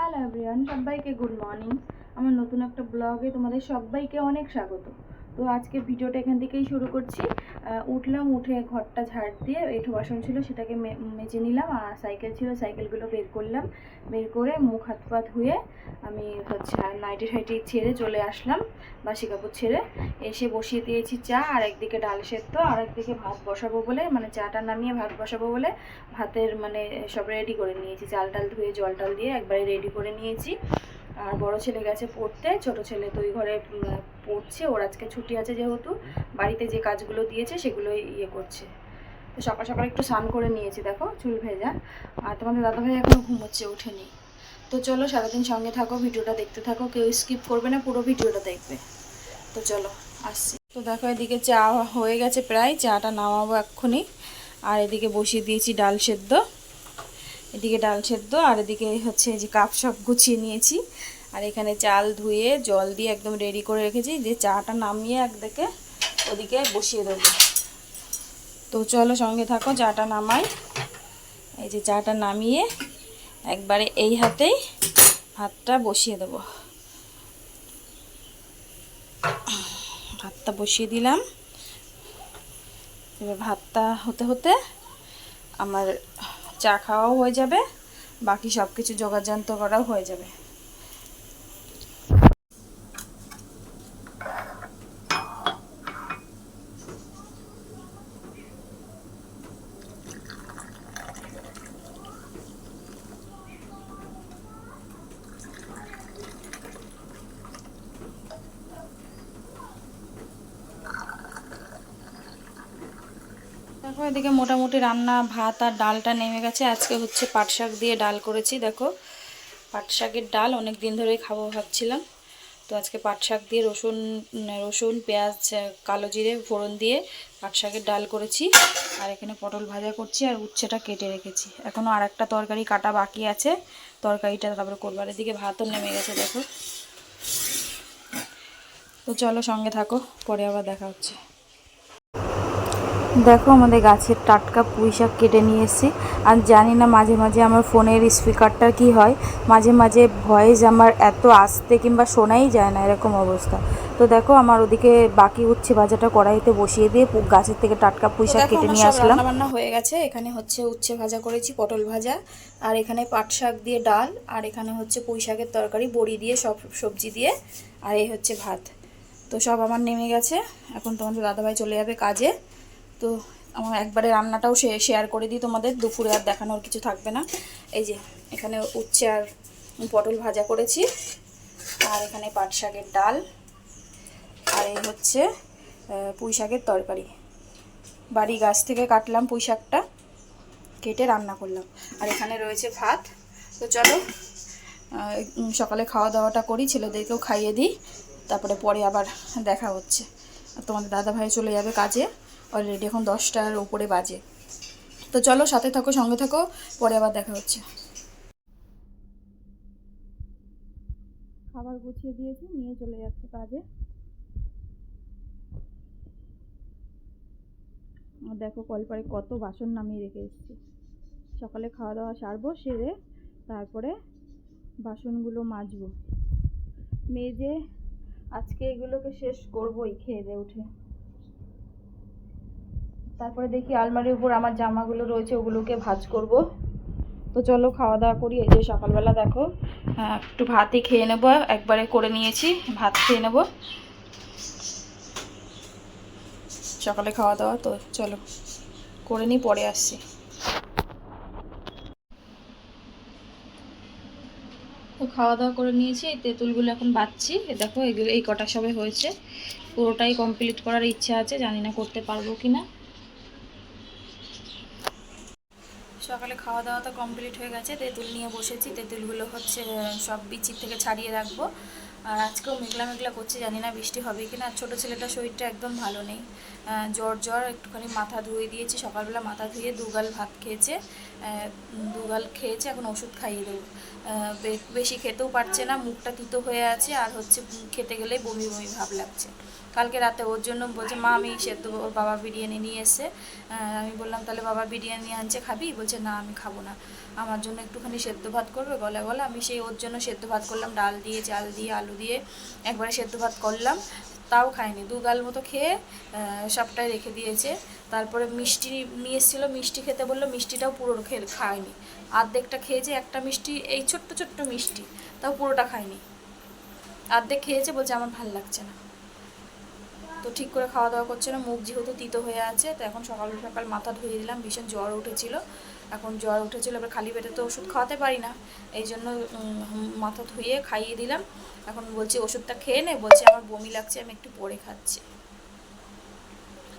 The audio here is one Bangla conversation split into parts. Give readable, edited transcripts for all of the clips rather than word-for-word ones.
হ্যালো এভরিওয়ান, সবাইকে গুড মর্নিং। আমার নতুন একটা ব্লগে তোমাদের সবাইকে অনেক স্বাগত। তো আজকে ভিডিওটা এখান থেকেই শুরু করছি। উঠলাম, উঠে ঘরটা ঝাড় দিয়ে এঁঠো বাসন ছিল সেটাকে মেজে নিলাম, আর সাইকেল ছিল সাইকেলগুলো বের করলাম। বের করে মুখ হাত পা ধুয়ে আমি নাইটি ফাইটি ছেড়ে চলে আসলাম, বাসি কাপড় ছেড়ে এসে বসিয়ে দিয়েছি চা। আর একদিকে ডাল সেদ্ধ, আর একদিকে ভাত বসাবো বলে, মানে চাটা নামিয়ে ভাত বসাবো বলে ভাতের সব রেডি করে নিয়েছি। চাল টাল ধুয়ে জল টাল দিয়ে একবারে রেডি করে নিয়েছি। আর বড় ছেলে গেছে পড়তে, ছোট ছেলে তো ওই ঘরে পড়ছে। ওর আজকে ছুটি আছে, যেহেতু বাড়িতে যে কাজগুলো দিয়েছে সেগুলোই করছে। তো সকাল সকাল একটু স্নান করে নিয়েছি, দেখো চুল ভেজা। আর তোমাদের দাদাভাই এখনও ঘুমোচ্ছে, ওঠেনি। তো চলো সারাদিন সঙ্গে থাকো, ভিডিওটা দেখতে থাকো, কেউ স্কিপ করবে না, পুরো ভিডিওটা দেখবে। তো চলো আসছি। তো দেখো এদিকে চা হয়ে গেছে প্রায়, চাটা নামাবো এক্ষুনি। আর এদিকে বসিয়ে দিয়েছি ডাল সেদ্ধ, এদিকে ডাল সেদ্ধ, আর এদিকে হচ্ছে যে কাপ সব গুছিয়ে নিয়েছি। আর এখানে চাল ধুয়ে জল দিয়ে একদম রেডি করে রেখেছি, যে চাটা নামিয়ে একদিকে ওদিকে বসিয়ে দেবো। তো চলো সঙ্গে থাকো, চাটা নামাই। এই যে চাটা নামিয়ে একবারে এই হাতেই ভাতটা বসিয়ে দেবো। ভাতটা বসিয়ে দিলাম। এবার ভাতটা হতে হতে আমার চা খাওয়াও হয়ে যাবে, বাকি সব কিছু জোগাড়যন্ত্র করাও হয়ে যাবে। দেখো এদিকে মোটামুটি রান্না, ভাত আর ডালটা নেমে গেছে। আজকে হচ্ছে পাট শাক দিয়ে ডাল করেছি। দেখো পাট শাকের ডাল অনেক দিন ধরেই খাবো ভাবছিলাম, তো আজকে পাট শাক দিয়ে রসুন পেঁয়াজ কালো জিরে ফোড়ন দিয়ে পাট শাকের ডাল করেছি। আর এখানে পটল ভাজা করছি, আর উচ্ছেটা কেটে রেখেছি। এখনও আর একটা তরকারি কাটা বাকি আছে, তরকারিটা তারপরে করবো। আর এদিকে ভাতও নেমে গেছে দেখো। তো চলো সঙ্গে থাকো, পরে আবার দেখা হচ্ছে। দেখো আমাদের গাছের টাটকা পুঁই শাক কেটে নিয়ে এসেছি। আর জানি না মাঝে মাঝে আমার ফোনের স্পিকারটার কি হয়, মাঝে মাঝে ভয়েস আমার এত আস্তে কিংবা শোনাই যায় না, এরকম অবস্থা। তো দেখো আমার ওদিকে বাকি উচ্ছে ভাজাটা কড়াইতে বসিয়ে দিয়ে গাছের থেকে টাটকা পুঁই শাক কেটে নিয়ে আসলাম। রান্না হয়ে গেছে, এখানে হচ্ছে উচ্ছে ভাজা করেছি, পটল ভাজা, আর এখানে পাট শাক দিয়ে ডাল, আর এখানে হচ্ছে পুঁই শাকের তরকারি বড়ি দিয়ে সব সবজি দিয়ে, আর এই হচ্ছে ভাত। তো সব আমার নেমে গেছে। এখন তোমাদের দাদাভাই চলে যাবে কাজে। তো আমার একবারে রান্নাটাও শেয়ার করে দিই তোমাদের, দুপুরে আর দেখানোর কিছু থাকবে না। এই যে এখানে উচ্ছে আর পটল ভাজা করেছি, আর এখানে পাট শাকের ডাল, আর এই হচ্ছে পুঁই শাকের তরকারি। বাড়ি গাছ থেকে কাটলাম পুঁই শাকটা, কেটে রান্না করলাম। আর এখানে রয়েছে ভাত। তো চলো সকালে খাওয়া দাওয়াটা করি, ছেলেদেরকেও খাইয়ে দিই, তারপরে পরে আবার দেখা হচ্ছে। আর তোমাদের দাদাভাই চলে যাবে কাজে, অলরেডি এখন 10টার উপরে বাজে। তো চলো সাথে থাকো, সঙ্গে থাকো, পরে আবার দেখা হচ্ছে। খাবার গুছিয়ে দিয়েছি, নিয়ে চলে যাচ্ছে কাজে। আর দেখো কলপারে কত বাসন নামিয়ে রেখে এসেছি। সকালে খাওয়া দাওয়া সারবো, সেরে তারপরে বাসনগুলো মাজবো, মেজে আজকে এগুলোকে শেষ করবোই খেয়ে দিয়ে উঠে। তারপরে দেখি আলমারির উপর আমার জামাগুলো রয়েছে, ওগুলোকে ভাঁজ করব। তো চলো খাওয়া দাওয়া করি। এই যে সকালবেলা দেখো একটু ভাতই খেয়ে নেবো, একবারে করে নিয়েছি, ভাত খেয়ে নেবো সকালে খাওয়া দাওয়া। তো চলো করে নিই, পরে আসছি। তো খাওয়া দাওয়া করে নিয়েছি, এই তেঁতুলগুলো এখন বাচ্ছি। দেখো এগুলো এই কটা সবে হয়েছে, পুরোটাই কমপ্লিট করার ইচ্ছা আছে, জানি না করতে পারবো কি না। সকালে খাওয়া দাওয়া তো কমপ্লিট হয়ে গেছে, তেঁতুল নিয়ে বসেছি। তেঁতুলগুলো হচ্ছে সব বিচির থেকে ছাড়িয়ে রাখবো। আর আজকেও মেঘলা মেঘলা করছে, জানি না বৃষ্টি হবে কি না। ছোটো ছেলেটার শরীরটা একদম ভালো নেই, জ্বর, একটুখানি মাথা ধুয়ে দিয়েছি সকালবেলা, মাথা ধুয়ে দুগাল ভাত খেয়েছে, দুগাল খেয়েছে, এখন ওষুধ খাইয়ে দেবো। বেশি খেতেও পারছে না, মুখটা তিতো হয়ে আছে, আর হচ্ছে খেতে গেলেই বমি বমি ভাব লাগছে। কালকে রাতে ওর জন্য বলছে মা আমি সেদ্ধ, ওর বাবা বিরিয়ানি নিয়ে এসে, আমি বললাম তাহলে বাবা বিরিয়ানি আনছে খাবি? বলছে না আমি খাবো না, আমার জন্য একটুখানি সেদ্ধ ভাত করবে গলা গলা। আমি সেই ওর জন্য সেদ্ধ ভাত করলাম, ডাল দিয়ে চাল দিয়ে আলু দিয়ে একবারে সেদ্ধ ভাত করলাম, তাও খায়নি, 2 গাল মতো খেয়ে সবটাই রেখে দিয়েছে। তারপরে মিষ্টি নিয়ে এসেছিলো, মিষ্টি খেতে বললো, মিষ্টিটাও পুরো খায়নি, অর্ধেকটা খেয়েছে, একটা মিষ্টি, এই ছোট্ট ছোট্ট মিষ্টি, তাও পুরোটা খায়নি, অর্ধেক খেয়েছে, বলছে আমার ভাল লাগছে না। তো ঠিক করে খাওয়া দাওয়া করছে না, মুখ যেহেতু তিতো হয়ে আছে। তো এখন সকাল সকাল মাথা ধুয়ে দিলাম, ভীষণ জ্বর উঠেছিল, এখন জ্বর উঠেছিল, এবার খালি পেটে তো ওষুধ খাওয়াতে পারি না, এই জন্য মাথা ধুয়ে খাইয়ে দিলাম। এখন বলছি ওষুধটা খেয়ে নে, বলছে আমার বমি লাগছে, আমি একটু পরে খাচ্ছি।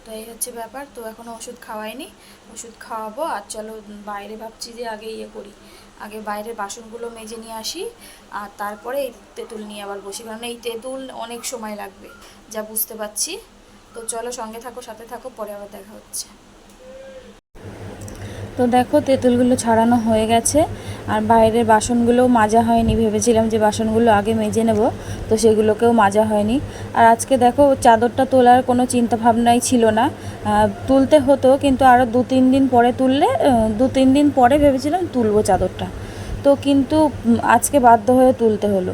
তো এই হচ্ছে ব্যাপার। তো এখনও ওষুধ খাওয়াইনি, ওষুধ খাওয়াবো। আর চলো বাইরে ভাবছি যে আগে করি, আগে বাইরের বাসনগুলো মেজে নিয়ে আসি, আর তারপরে এই তেঁতুল নিয়ে আবার বসি, কারণ এই তেঁতুল অনেক সময় লাগবে যা বুঝতে পারছি। তো চলো সঙ্গে থাকো, সাথে থাকো, পরে আবার দেখা হচ্ছে। তো দেখো তেঁতুলগুলো ছাড়ানো হয়ে গেছে, আর বাইরের বাসনগুলোও মাজা হয়নি, ভেবেছিলাম যে বাসনগুলো আগে মেজে নেব, তো সেগুলোকেও মাজা হয়নি। আর আজকে দেখো চাদরটা তোলার কোনো চিন্তা ভাবনাই ছিল না, তুলতে হতো কিন্তু আরও 2-3 দিন পরে তুললে, 2-3 দিন পরে ভেবেছিলাম তুলবো চাদরটা, তো কিন্তু আজকে বাধ্য হয়ে তুলতে হলো।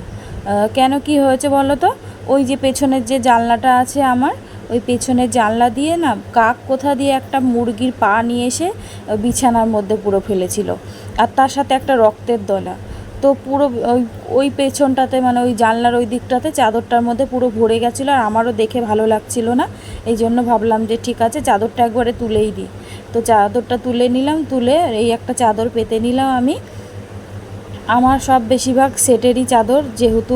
কেন, কি হয়েছে বলো তো? ওই যে পেছনের যে জানলাটা আছে আমার, ওই পেছনের জানলা দিয়ে না কাক কোথা দিয়ে একটা মুরগির পা নিয়ে এসে বিছানার মধ্যে পুরো ফেলেছিল, আর তার সাথে একটা রক্তের দলা। তো পুরো ওই পেছনটাতে, মানে ওই জানলার ওই দিকটাতে চাদরটার মধ্যে পুরো ভরে গেছিলো, আর আমারও দেখে ভালো লাগছিল না, এই জন্য ভাবলাম যে ঠিক আছে চাদরটা একবারে তুলেই দিই। তো চাদরটা তুলে নিলাম, তুলে এই একটা চাদর পেতে নিলাম আমি। আমার সব বেশিরভাগ সেটেরই চাদর, যেহেতু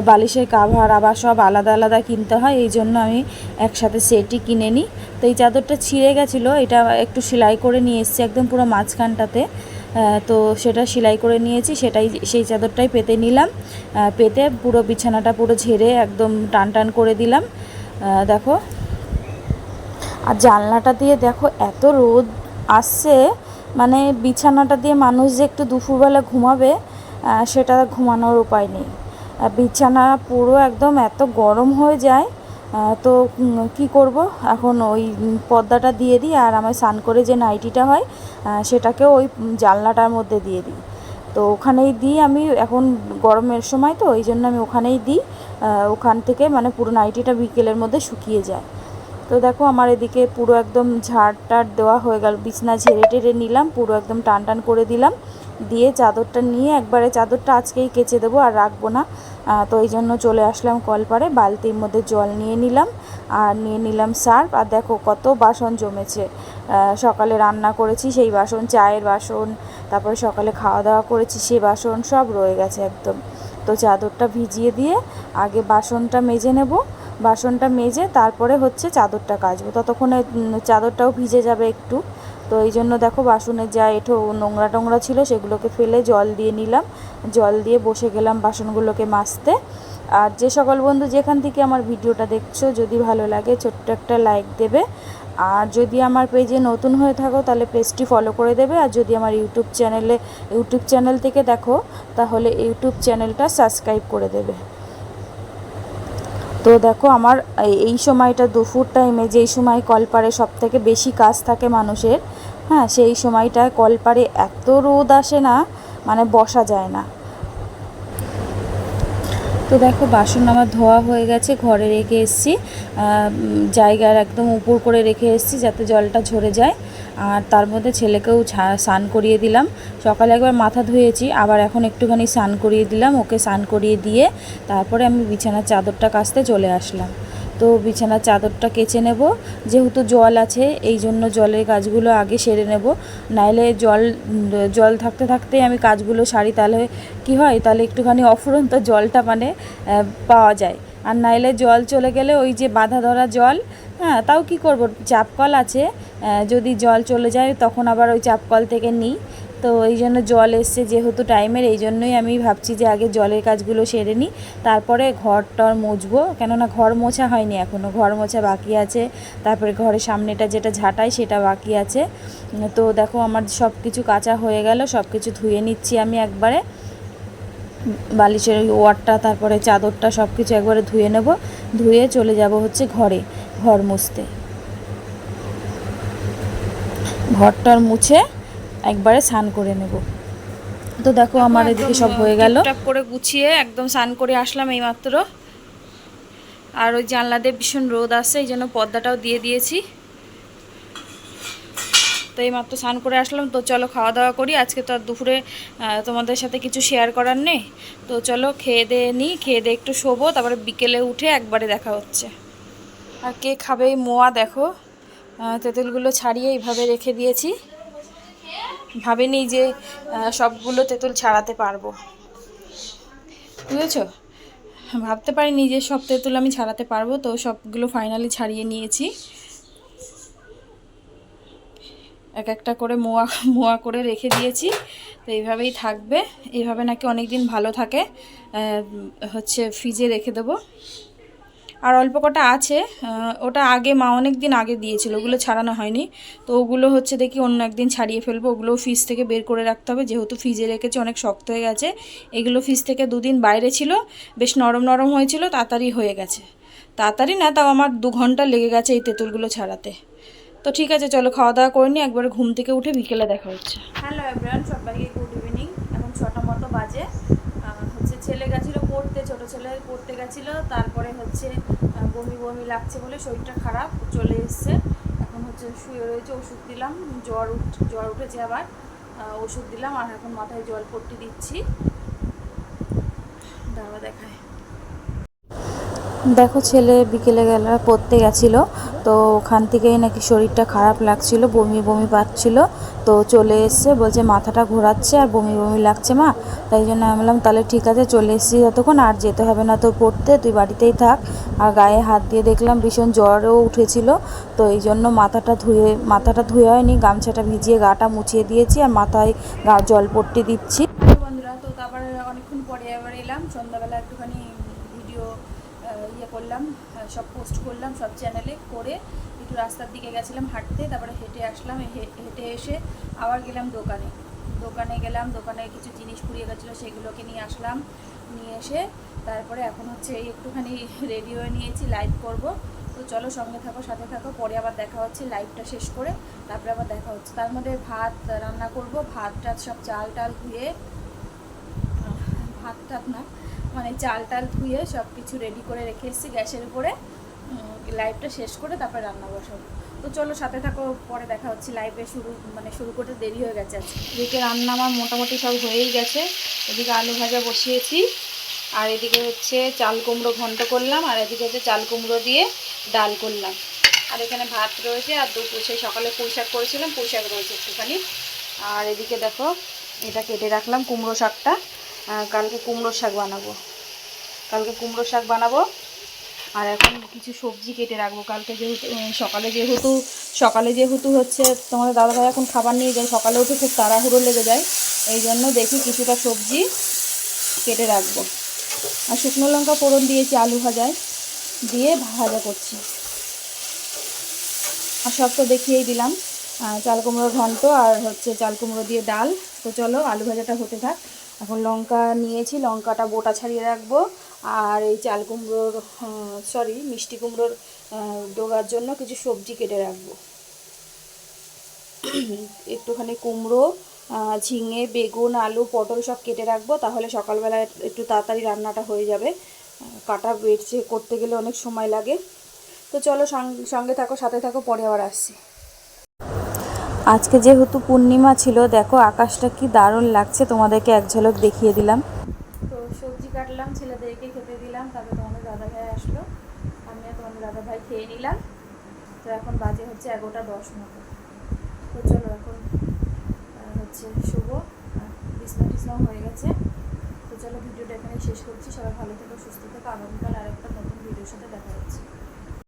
বালিশের কাভার আবার সব আলাদা আলাদা কিনতে হয়, এই জন্য আমি একসাথে সেটই কিনে নিই। তো এই চাদরটা ছিঁড়ে গেছিলো, এটা একটু সেলাই করে নিয়ে এসেছি একদম পুরো মাঝখানটাতে, তো সেটা সেলাই করে নিয়েছি, সেই চাদরটাই পেতে নিলাম। পেতে পুরো বিছানাটা পুরো ঝেড়ে একদম টান টান করে দিলাম। দেখো, আর জানলাটা দিয়ে দেখো এত রোদ আসছে, মানে বিছানাটা দিয়ে মানুষ যে একটু দুপুরবেলা ঘুমাবে, সেটা ঘুমানোর উপায় নেই। বিছানা পুরো একদম এত গরম হয়ে যায়। তো কি করব, এখন ওই পর্দাটা দিয়ে দিই, আর আমার স্নান করে যে নাইটিটা হয় সেটাকেও ওই জানলাটার মধ্যে দিয়ে দিই। তো ওখানেই দিই আমি, এখন গরমের সময় তো ওই জন্য আমি ওখানেই দিই, ওখান থেকে মানে পুরো নাইটিটা বিকেলের মধ্যে শুকিয়ে যায়। তো দেখো আমার এদিকে পুরো একদম ঝাড় টাড় দেওয়া হয়ে গেল, বিছনা ঝেড়ে টেড়ে নিলাম, পুরো একদম টান টান করে দিলাম, দিয়ে চাদরটা নিয়ে একবারে চাদরটা আজকেই কেচে দেবো, আর রাখবো না। তো এই জন্য চলে আসলাম কলপারে, বালতির মধ্যে জল নিয়ে নিলাম, আর নিয়ে নিলাম সার্ফ। আর দেখো কত বাসন জমেছে, সকালে রান্না করেছি সেই বাসন, চায়ের বাসন, তারপরে সকালে খাওয়া দাওয়া করেছি সেই বাসন, সব রয়ে গেছে একদম। তো চাদরটা ভিজিয়ে দিয়ে আগে বাসনটা মেজে নেব, বাসনটা মেজে তারপরে হচ্ছে চাদরটা কাচবো, ততক্ষণে চাদরটাও ভিজে যাবে একটু। তো এই জন্য দেখো বাসনের যা এঁঠো নোংরা টোংরা ছিল সেগুলোকে ফেলে জল দিয়ে নিলাম, জল দিয়ে বসে গেলাম বাসনগুলোকে মাজতে। আর যে সকল বন্ধু যেখান থেকে আমার ভিডিওটা দেখছো, যদি ভালো লাগে ছোট্ট একটা লাইক দেবে, আর যদি আমার পেজে নতুন হয়ে থাকো তাহলে পেজটি ফলো করে দেবে, আর যদি আমার ইউটিউব চ্যানেল থেকে দেখো তাহলে ইউটিউব চ্যানেলটা সাবস্ক্রাইব করে দেবে। তো দেখো আমার এই সময়টা দুপুর টাইমে, যেই সময় কলপারে সবথেকে বেশি কাজ থাকে মানুষের, হ্যাঁ সেই সময়টায় কলপারে এত রোদ আসে না, মানে বসা যায় না। তো দেখো বাসন আমার ধোয়া হয়ে গেছে, ঘরে রেখে এসেছি, জায়গার একদম উপর করে রেখে এসেছি যাতে জলটা ঝরে যায়। আর তার মধ্যে ছেলেকেও স্নান করিয়ে দিলাম, সকালে একবার মাথা ধুয়েছি, আবার এখন একটুখানি স্নান করিয়ে দিলাম, ওকে স্নান করিয়ে দিয়ে তারপরে আমি বিছানার চাদরটা কাচতে চলে আসলাম। তো বিছানার চাদরটা কেচে নেব, যেহেতু জল আছে এই জন্য জলের কাজগুলো আগে সেরে নেব, নাইলে জল থাকতে থাকতেই আমি কাজগুলো সারি, তাহলে কি হয়, তাহলে একটুখানি অফুরন্ত জলটা মানে পাওয়া যায়। আর নাইলে জল চলে গেলে ওই যে বাঁধা ধরা জল, হ্যাঁ তাও কি করব, চাপকল আছে, যদি জল চলে যায় তখন আবার ওই চাপকল থেকে নিই। তো এই জন্য জল এসছে যেহেতু টাইমের, এই জন্যই আমি ভাবছি যে আগে জলের কাজগুলো সেরে নিই, তারপরে ঘর টর মুছবো, কেননা ঘর মোছা হয়নি এখনও, ঘর মোছা বাকি আছে, তারপরে ঘরের সামনেটা যেটা ঝাঁটাই সেটা বাকি আছে। তো দেখো আমার সব কিছু কাচা হয়ে গেল, সব কিছু ধুয়ে নিচ্ছি আমি একবারে। বালিশের ওই ওয়ারটা, তারপরে চাদরটা সব কিছু একবারে ধুয়ে নেব। ধুয়ে চলে যাব হচ্ছে ঘরে, ঘর মুছতে। ঘরটার মুছে একবারে স্নান করে নেব। তো দেখো আমার এদিকে সব হয়ে গেল, টপ করে গুছিয়ে একদম স্নান করে আসলাম এইমাত্র। আর ওই জানলা দিয়ে ভীষণ রোদ আসছে, এই জন্য পর্দাটাও দিয়ে দিয়েছি। তো এইমাত্র স্নান করে আসলাম। তো চলো খাওয়া দাওয়া করি। আজকে তো আর দুপুরে তোমাদের সাথে কিছু শেয়ার করার নেই। তো চলো খেয়ে দিয়ে নিই, খেয়ে দিয়ে একটু শোবো, তারপরে বিকেলে উঠে একবারে দেখা হচ্ছে। আর কে খাবে এই মোয়া, দেখো তেঁতুলগুলো ছাড়িয়ে এইভাবে রেখে দিয়েছি। ভাবিনি যে সবগুলো তেঁতুল ছাড়াতে পারবো, বুঝেছো? ভাবতে পারিনি যে সব তেঁতুল আমি ছাড়াতে পারবো। তো সবগুলো ফাইনালি ছাড়িয়ে নিয়েছি। এক একটা করে মোয়া মোয়া করে রেখে দিয়েছি। তো এইভাবেই থাকবে, এইভাবে নাকি অনেক দিন ভালো থাকে। হচ্ছে ফ্রিজে রেখে দেবো। আর অল্প কটা আছে, ওটা আগে মা অনেক দিন আগে দিয়েছিল, ওগুলো ছাড়ানো হয়নি। তো ওগুলো হচ্ছে দেখি অন্য একদিন ছাড়িয়ে ফেলবো। ওগুলো ফ্রিজ থেকে বের করে রাখতে হবে, যেহেতু ফ্রিজে রেখেছি অনেক শক্ত হয়ে গেছে। এগুলো ফ্রিজ থেকে 2 দিন বাইরে ছিল, বেশ নরম নরম হয়েছিল, তাড়াতাড়ি হয়ে গেছে। তাড়াতাড়ি না, তাও আমার 2 ঘন্টা লেগে গেছে এই তেঁতুলগুলো ছাড়াতে। তো ঠিক আছে, চলো খাওয়া দাওয়া করে নিই, একবারে ঘুম থেকে উঠে বিকেলে দেখা হচ্ছে। হ্যালো এভরিওয়ান, সবাইকে গুড ইভিনিং। এখন 6টা মতো বাজে। হচ্ছে ছেলে গেছিলো পড়তে, ছোটো ছেলে পড়তে গেছিলো। তারপরে হচ্ছে বমি বমি লাগছে বলে শরীরটা খারাপ, চলে এসছে। এখন হচ্ছে শুয়ে রয়েছে, ওষুধ দিলাম। জ্বর উঠেছে আবার, ওষুধ দিলাম। আর এখন মাথায় জল পট্টি দিচ্ছি। দাঁড়া দেখায়। দেখো ছেলে বিকেলে পড়তে গেছিলো, তো ওখান থেকেই নাকি শরীরটা খারাপ লাগছিল, বমি বমি পাচ্ছিল। তো চলে এসছে, বলছে মাথাটা ঘোরাচ্ছে আর বমি বমি লাগছে মা। তাই জন্য আমি বললাম তাহলে ঠিক আছে, চলে এসেছি যতক্ষণ, আর যেতে হবে না তো পড়তে, তুই বাড়িতেই থাক। আর গায়ে হাত দিয়ে দেখলাম ভীষণ জ্বরও উঠেছিল। তো এই জন্য মাথাটা ধুয়ে হয়নি, গামছাটা ভিজিয়ে গাটা মুছিয়ে দিয়েছি, আর মাথায় জল পট্টি দিচ্ছি। বন্ধুরা, তো তারপরে অনেকক্ষণ পরে এবার এলাম। সন্ধ্যাবেলা একটুখানি ভিডিও করলাম, সব পোস্ট করলাম সব চ্যানেলে, করে একটু রাস্তার দিকে গেছিলাম হাঁটতে। তারপরে হেঁটে আসলাম, হেঁটে এসে আবার গেলাম দোকানে গেলাম। দোকানে কিছু জিনিস পুড়িয়ে গেছিলো, সেগুলোকে নিয়ে আসলাম। নিয়ে এসে তারপরে এখন হচ্ছে এই একটুখানি রেডি হয়ে নিয়েছি, লাইভ করব। তো চলো সঙ্গে থাকো, সাথে থাকো, পরে আবার দেখা হচ্ছে লাইভটা শেষ করে। তারপরে আবার দেখা হচ্ছে। তার মধ্যে ভাত রান্না করব। ভাতটা সব চাল টাল ধুয়ে, ভাত না মানে চাল টাল ধুয়ে সব কিছু রেডি করে রেখে এসেছি গ্যাসের উপরে। লাইভটা শেষ করে তারপরে রান্না বসাবো। তো চলো সাথে থাকো, পরে দেখা হচ্ছে। লাইভে শুরু করতে দেরি হয়ে গেছে আজকে। এদিকে রান্না আমার মোটামুটি সব হয়েই গেছে। এদিকে আলু ভাজা বসিয়েছি, আর এদিকে হচ্ছে চাল কুমড়ো ঘন্ট করলাম, আর এদিকে হচ্ছে চাল কুমড়ো দিয়ে ডাল করলাম। আর এখানে ভাত রয়েছে, আর সেই সকালে পুঁই শাক করেছিলাম, পুঁই শাক রয়েছে একটুখানি। আর এদিকে দেখো এটা কেটে রাখলাম, কুমড়ো শাকটা। কালকে কুমড়োর শাক বানাবো। আর এখন কিছু সবজি কেটে রাখবো কালকে, যেহেতু সকালে যেহেতু হচ্ছে তোমাদের দাদাভাই এখন খাবার নিয়ে যায়, সকালে উঠে খুব তাড়াহুড়ো লেগে যায়। এই জন্য দেখি কিছুটা সবজি কেটে রাখবো। আর শুকনো লঙ্কা ফোড়ন দিয়েছি আলু ভাজায়, দিয়ে ভাজা করছি। আর সব তো দেখিয়েই দিলাম, চাল কুমড়োর ঘন্ট আর হচ্ছে চাল কুমড়ো দিয়ে ডাল। তো চলো আলু ভাজাটা হতে থাক। এখন লঙ্কা নিয়েছি, লঙ্কাটা বোটা ছাড়িয়ে রাখবো। আর এই চাল কুমড়োর মিষ্টি কুমড়োর ডোগার জন্য কিছু সবজি কেটে রাখবো। একটুখানি কুমড়ো, ঝিঙে, বেগুন, আলু, পটল সব কেটে রাখবো, তাহলে সকালবেলা একটু তাড়াতাড়ি রান্নাটা হয়ে যাবে। কাটা বেছে করতে গেলে অনেক সময় লাগে। তো চলো সঙ্গে থাকো, সাথে থাকো, পরে আবার আসছি। আজকে যেহেতু পূর্ণিমা ছিল, দেখো আকাশটা কি দারুণ লাগছে, তোমাদেরকে এক ঝলক দেখিয়ে দিলাম। তো সবজি কাটলাম, ছেলেদেরকে খেতে দিলাম, তারপরে তোমাদের দাদাভাই আসলো, আমি আর তোমাদের দাদাভাই খেয়ে নিলাম। তো এখন বাজে হচ্ছে 11:10 মতো। তো চলো এখন হচ্ছে শুভ, বিছনাও হয়ে গেছে। তো চলো ভিডিওটা এখানে শেষ করছি। সবাই ভালো থেকো, সুস্থ থেকো। আগামীকাল আরেকটা নতুন ভিডিওর সাথে দেখা হচ্ছে।